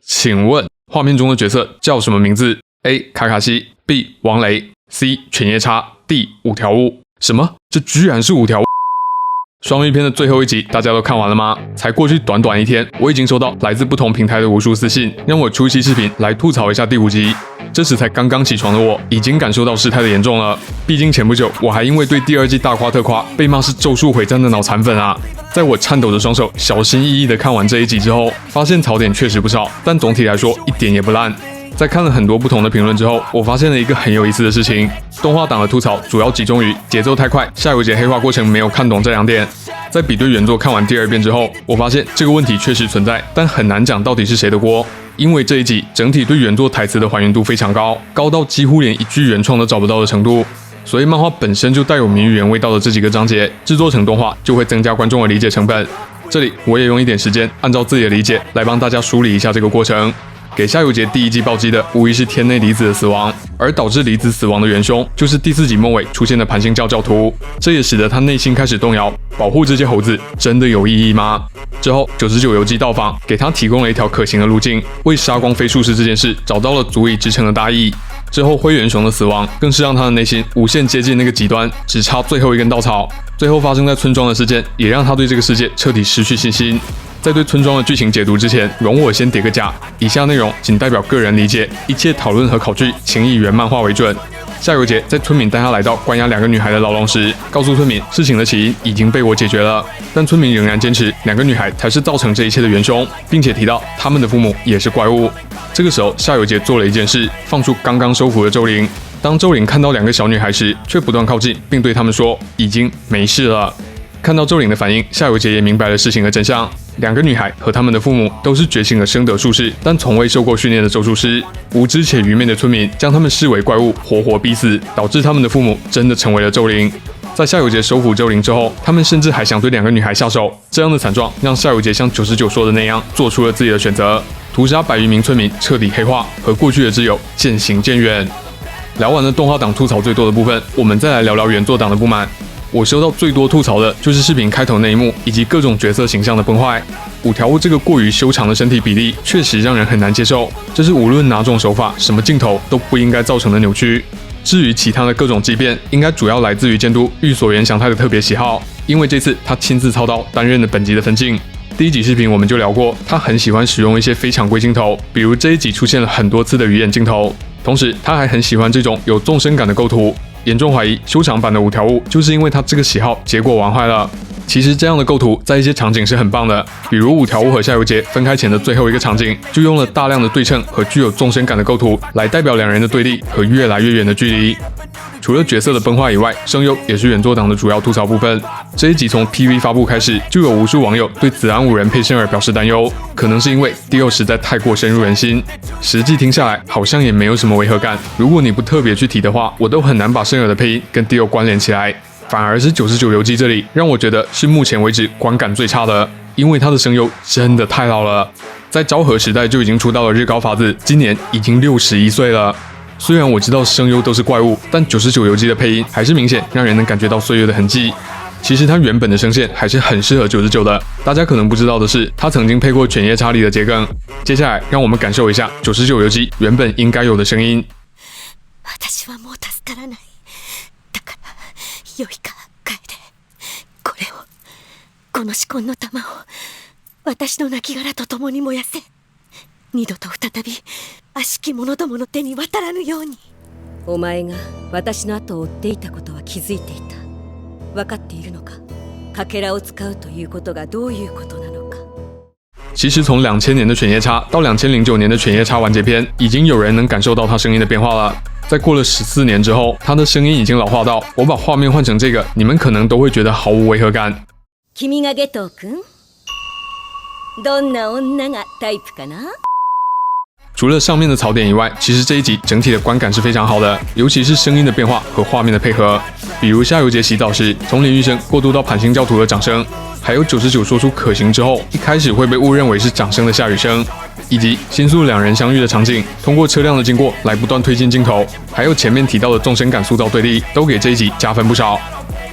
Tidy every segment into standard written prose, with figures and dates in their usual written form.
请问画面中的角色叫什么名字 ？A. 卡卡西 B. 王雷 C. 犬夜叉 D. 五条悟。什么？这居然是五条悟！双鱼篇的最后一集，大家都看完了吗？才过去短短一天，我已经收到来自不同平台的无数私信，让我出期视频来吐槽一下第5集。这时才刚刚起床的我，已经感受到事态的严重了。毕竟前不久我还因为对第2季大夸特夸，被骂是咒术回战的脑残粉啊。在我颤抖的双手，小心翼翼地看完这一集之后，发现槽点确实不少，但总体来说一点也不烂。在看了很多不同的评论之后，我发现了一个很有意思的事情：动画党的吐槽主要集中于节奏太快、夏油杰黑化过程没有看懂这2点。在比对原作看完第2遍之后，我发现这个问题确实存在，但很难讲到底是谁的锅。因为这一集整体对原作台词的还原度非常高，高到几乎连一句原创都找不到的程度。所以漫画本身就带有谜语原味道的这几个章节，制作成动画就会增加观众的理解成本。这里我也用一点时间，按照自己的理解来帮大家梳理一下这个过程。给夏油杰第1季暴击的无疑是天内离子的死亡，而导致离子死亡的元凶就是第4集末尾出现的盘星教教徒，这也使得他内心开始动摇：保护这些猴子真的有意义吗？之后99游记到访，给他提供了一条可行的路径，为杀光非术士这件事找到了足以支撑的大义。之后灰原雄的死亡更是让他的内心无限接近那个极端，只差最后一根稻草。最后发生在村庄的事件也让他对这个世界彻底失去信心。在对村庄的剧情解读之前，容我先叠个假，以下内容仅代表个人理解，一切讨论和考据请以原漫画为准。夏油杰在村民带他来到关押2个女孩的牢笼时，告诉村民事情的起因已经被我解决了，但村民仍然坚持2个女孩才是造成这一切的元凶，并且提到他们的父母也是怪物。这个时候，夏油杰做了一件事，放出刚刚收服的周灵。当周灵看到2个小女孩时，却不断靠近，并对他们说已经没事了。看到周灵的反应，夏油杰也明白了事情的真相。2个女孩和他们的父母都是觉醒了生得术士，但从未受过训练的咒术师。无知且愚昧的村民将他们视为怪物，活活逼死，导致他们的父母真的成为了咒灵。在夏油杰收服咒灵之后，他们甚至还想对2个女孩下手。这样的惨状让夏油杰像99说的那样，做出了自己的选择，屠杀100余名村民，彻底黑化，和过去的挚友渐行渐远。聊完了动画党吐槽最多的部分，我们再来聊聊原作党的不满。我收到最多吐槽的就是视频开头那一幕，以及各种角色形象的崩坏。五条悟这个过于修长的身体比例，确实让人很难接受。这是无论哪种手法、什么镜头都不应该造成的扭曲。至于其他的各种畸变，应该主要来自于监督御所原祥太的特别喜好，因为这次他亲自操刀担任了本集的分镜。第1集视频我们就聊过，他很喜欢使用一些非常规镜头，比如这一集出现了很多次的鱼眼镜头。同时，他还很喜欢这种有纵深感的构图。严重怀疑修长版的五条悟就是因为他这个喜好，结果玩坏了。其实这样的构图在一些场景是很棒的，比如五条悟和夏油杰分开前的最后一个场景，就用了大量的对称和具有纵深感的构图来代表2人的对立和越来越远的距离。除了角色的崩坏以外，声优也是原作党的主要吐槽部分。这一集从 PV 发布开始，就有无数网友对子安5人配圣儿表示担忧，可能是因为第6实在太过深入人心，实际听下来好像也没有什么违和感。如果你不特别去提的话，我都很难把圣儿的配音跟第6关联起来。反而是99游记这里让我觉得是目前为止观感最差的，因为他的声优真的太老了，在昭和时代就已经出道了日高法子，今年已经61岁了。虽然我知道声优都是怪物，但99游记的配音还是明显让人能感觉到岁月的痕迹。其实他原本的声线还是很适合99的，大家可能不知道的是，他曾经配过犬夜叉里的桔梗。接下来让我们感受一下99游记原本应该有的声音。私はもう助からない。だから良いか楓、これを、この四魂の玉を私の亡骸と共に燃やせ。二度と再び悪しき者どもの手に渡らぬように。お前が私の後を追っていたことは気づいていた。分かっているのか？かけらを使うということがどういうことなのか。其实从2000年的犬夜叉到2009年的犬夜叉完结篇，已经有人能感受到他声音的变化了。在过了14年之后，他的声音已经老化到，我把画面换成这个，你们可能都会觉得毫无违和感。君がゲトウ君？どんな女がタイプかな？除了上面的槽点以外，其实这一集整体的观感是非常好的，尤其是声音的变化和画面的配合。比如夏油杰洗澡时，从淋浴声过渡到盘星教徒的掌声，还有99说出可行之后，一开始会被误认为是掌声的下雨声，以及新宿2人相遇的场景，通过车辆的经过来不断推进镜头，还有前面提到的纵深感塑造对立，都给这一集加分不少。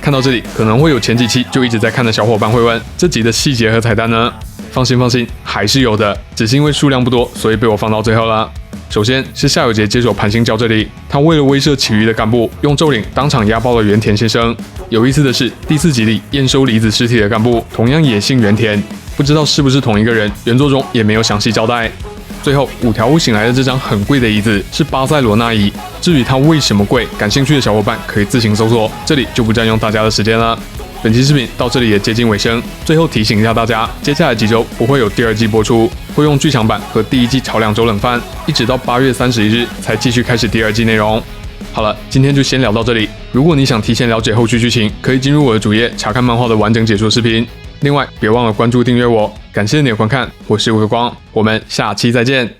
看到这里，可能会有前几期就一直在看的小伙伴会问，这集的细节和彩蛋呢？放心，还是有的，只是因为数量不多，所以被我放到最后了。首先是夏油杰接手盘星教这里，他为了威慑其余的干部，用咒领当场压爆了原田先生。有意思的是，第4集里验收离子尸体的干部同样也姓原田，不知道是不是同一个人，原作中也没有详细交代。最后5条悟醒来的这张很贵的椅子是巴塞罗那椅，至于它为什么贵，感兴趣的小伙伴可以自行搜索，这里就不占用大家的时间了。本期视频到这里也接近尾声，最后提醒一下大家，接下来几周不会有第2季播出，会用剧场版和第1季炒2周冷饭，一直到8月31日才继续开始第2季内容。好了，今天就先聊到这里。如果你想提前了解后续剧情，可以进入我的主页查看漫画的完整解说视频。另外，别忘了关注订阅我，感谢你的观看，我是吴克光，我们下期再见。